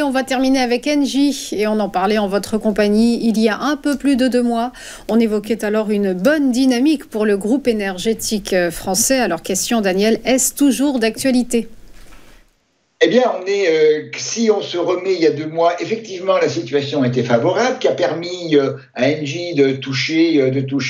on va terminer avec Engie et on en parlait en votre compagnie il y a un peu plus de 2 mois. On évoquait alors une bonne dynamique pour le groupe énergétique français. Alors question Daniel, est-ce toujours d'actualité ? Eh bien, si on se remet il y a 2 mois, effectivement, la situation était favorable, qui a permis à Engie de toucher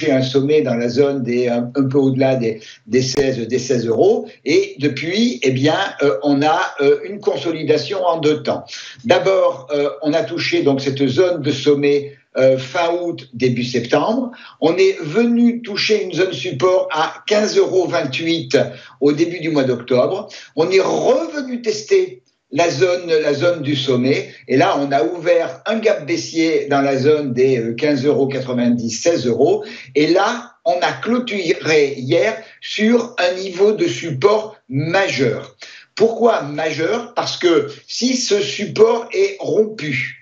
un sommet dans la zone un peu au-delà des 16 euros. Et depuis, eh bien, on a une consolidation en 2 temps. D'abord, on a touché donc cette zone de sommet fin août, début septembre. On est venu toucher une zone support à 15,28 € au début du mois d'octobre. On est revenu tester la zone du sommet. Et là, on a ouvert un gap baissier dans la zone des 15,90 €, 16 €. Et là, on a clôturé hier sur un niveau de support majeur. Pourquoi majeur ? Parce que si ce support est rompu,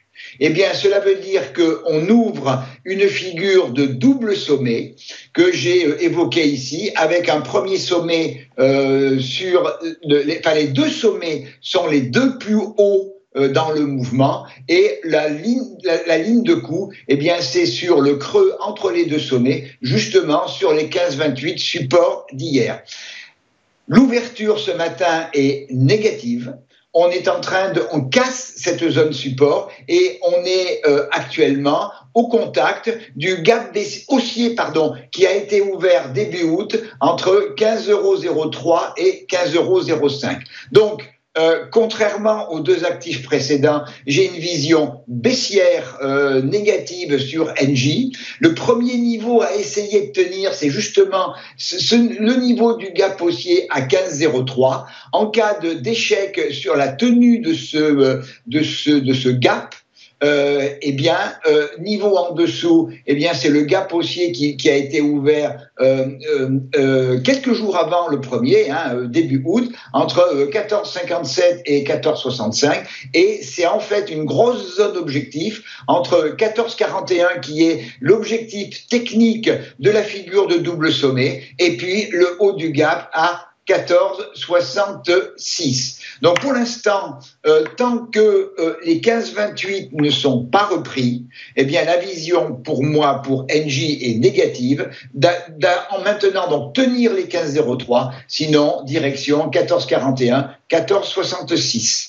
eh bien, cela veut dire qu'on ouvre une figure de double sommet que j'ai évoqué ici, avec un premier sommet les 2 sommets sont les 2 plus hauts dans le mouvement, et la ligne de coup, eh bien, c'est sur le creux entre les 2 sommets, justement sur les 15,28 supports d'hier. L'ouverture ce matin est négative. On casse cette zone support et on est actuellement au contact du gap haussier qui a été ouvert début août entre 15,03 € et 15,05 €. Donc, contrairement aux 2 actifs précédents, j'ai une vision baissière négative sur Engie. Le premier niveau à essayer de tenir, c'est justement le niveau du gap haussier à 15,03 €. En cas d'échec sur la tenue de ce gap, niveau en dessous, c'est le gap haussier qui a été ouvert quelques jours avant le premier, début août, entre 14,57 et 14,65, et c'est en fait une grosse zone objectif entre 14,41 qui est l'objectif technique de la figure de double sommet, et puis le haut du gap à 14,66. Donc pour l'instant, tant que les 15,28 ne sont pas repris, la vision pour moi, pour Engie, est négative, en maintenant donc tenir les 15,03, sinon direction 14,41, 14,66.